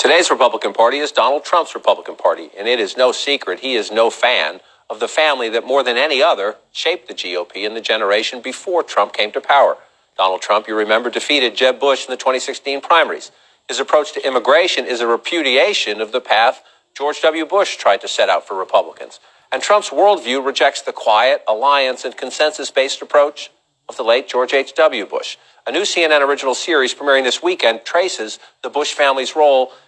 Today's Republican Party is Donald Trump's Republican Party, and it is no secret he is no fan of the family that more than any other shaped the GOP in the generation before Trump came to power. Donald Trump, you remember, defeated Jeb Bush in the 2016 primaries. His approach to immigration is a repudiation of the path George W. Bush tried to set out for Republicans. And Trump's worldview rejects the quiet, alliance, and consensus-based approach of the late George H.W. Bush. A new CNN original series premiering this weekend traces the Bush family's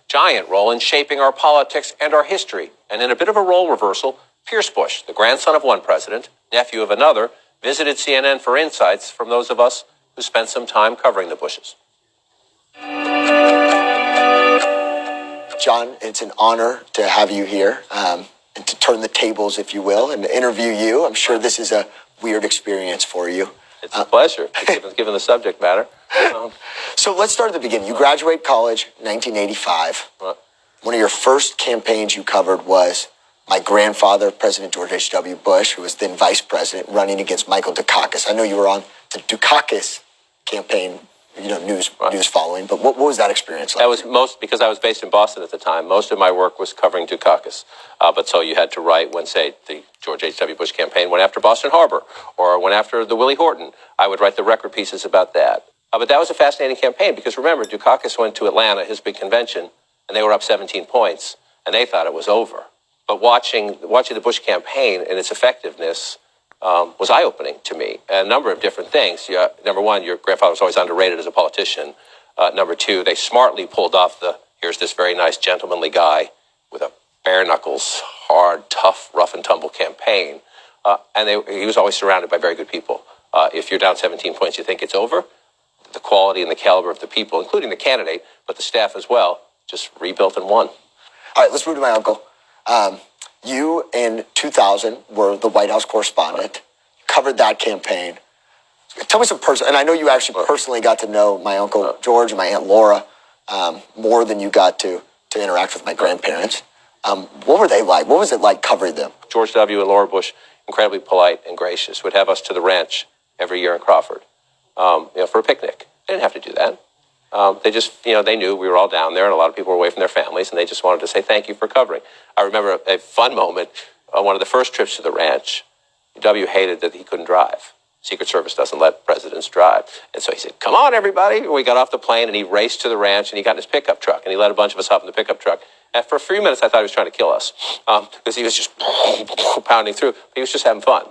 giant role in shaping our politics and our history. And in a bit of a role reversal, Pierce Bush, the grandson of one president, nephew of another, visited CNN for insights from those of us who spent some time covering the Bushes. John, it's an honor to have you here and to turn the tables, if you will, and to interview you. I'm sure this is a weird experience for you. It's a pleasure, given the subject matter. So let's start at the beginning. You graduate college 1985. One of your first campaigns you covered was my grandfather, President George H.W. Bush, who was then vice president, running against Michael Dukakis. I know you were on the Dukakis campaign, news following, but what was that experience like? That was because I was based in Boston at the time. Most of my work was covering Dukakis. But so you had to write when, say, the George H.W. Bush campaign went after Boston Harbor or went after the Willie Horton. I would write the record pieces about that. But that was a fascinating campaign because, remember, Dukakis went to Atlanta, his big convention, and they were up 17 points, and they thought it was over. But watching the Bush campaign and its effectiveness was eye-opening to me. A number of different things. Number one, your grandfather was always underrated as a politician. Number two, they smartly pulled off here's this very nice gentlemanly guy with a bare knuckles, hard, tough, rough and tumble campaign. And he was always surrounded by very good people. If you're down 17 points, you think it's over. The quality and the caliber of the people, including the candidate, but the staff as well, just rebuilt and won. All right, let's move to my uncle. You, in 2000, were the White House correspondent, covered that campaign. Tell me some personal, and I know you actually personally got to know my Uncle George and my Aunt Laura more than you got to interact with my grandparents. What were they like? What was it like covering them? George W. and Laura Bush, incredibly polite and gracious, would have us to the ranch every year in Crawford, for a picnic. They didn't have to do that. They just, they knew we were all down there and a lot of people were away from their families and they just wanted to say thank you for covering. I remember a fun moment on one of the first trips to the ranch. W. hated that he couldn't drive. Secret Service doesn't let presidents drive. And so he said, come on, everybody. We got off the plane and he raced to the ranch and he got in his pickup truck and he let a bunch of us hop in the pickup truck. And for a few minutes, I thought he was trying to kill us because he was just pounding through. But he was just having fun.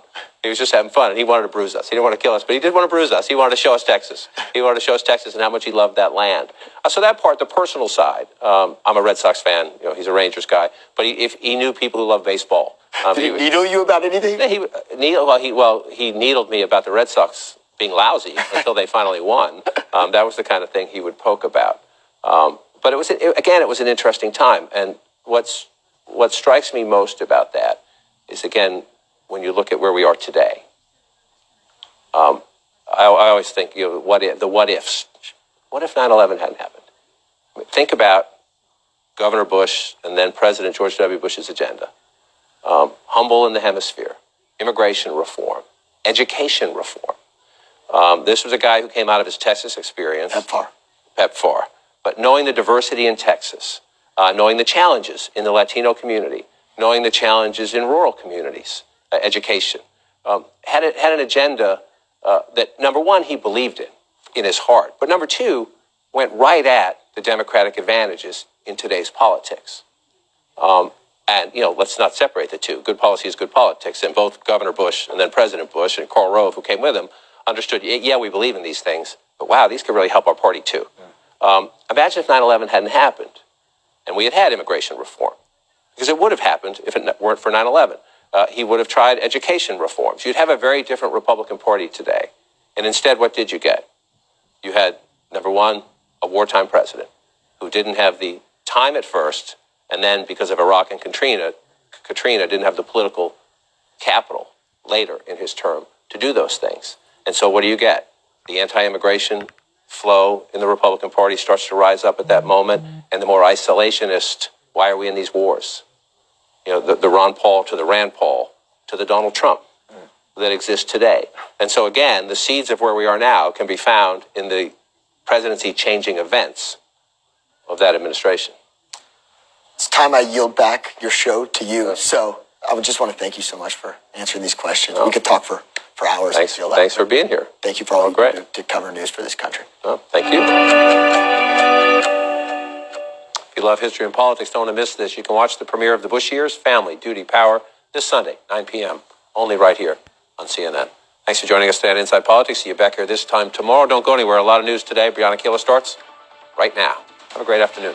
He was just having fun, and he wanted to bruise us. He didn't want to kill us, but he did want to bruise us. He wanted to show us Texas. He wanted to show us Texas and how much he loved that land. So that part, the personal side, I'm a Red Sox fan. He's a Rangers guy, but he knew people who love baseball. Did he needle you about anything? He needled me about the Red Sox being lousy until they finally won. That was the kind of thing he would poke about. But it was an interesting time. And what strikes me most about that is, again, when you look at where we are today, I always think, the what ifs. What if 9/11 hadn't happened? Think about Governor Bush and then President George W. Bush's agenda. Humble in the hemisphere, immigration reform, education reform. This was a guy who came out of his Texas experience. PEPFAR. But knowing the diversity in Texas, knowing the challenges in the Latino community, knowing the challenges in rural communities, education, had an agenda that, number one, he believed in his heart. But number two, went right at the Democratic advantages in today's politics. And, let's not separate the two. Good policy is good politics. And both Governor Bush and then President Bush and Karl Rove, who came with him, understood, yeah, we believe in these things, but wow, these could really help our party too. Imagine if 9/11 hadn't happened and we had immigration reform, because it would have happened if it weren't for 9/11. He would have tried education reforms. You'd have a very different Republican Party today. And instead, what did you get? You had, number one, a wartime president who didn't have the time at first, and then because of Iraq and Katrina didn't have the political capital later in his term to do those things. And so what do you get? The anti-immigration flow in the Republican Party starts to rise up at that moment, and the more isolationist, why are we in these wars? The Ron Paul to the Rand Paul to the Donald Trump that exists today. And so again, the seeds of where we are now can be found in the presidency changing events of that administration. it's time I yield back your show to you. So I would just want to thank you so much for answering these questions. We could talk for hours. Thanks, I feel that. thanks for being here. Thank you for all you great. do to cover news for this country. Well, thank you. If you love history and politics, don't want to miss this. You can watch the premiere of The Bush Years, Family, Duty, Power, this Sunday, 9 p.m., only right here on CNN. Thanks for joining us today on Inside Politics. See you back here this time tomorrow. Don't go anywhere. A lot of news today. Brianna Keeler starts right now. Have a great afternoon.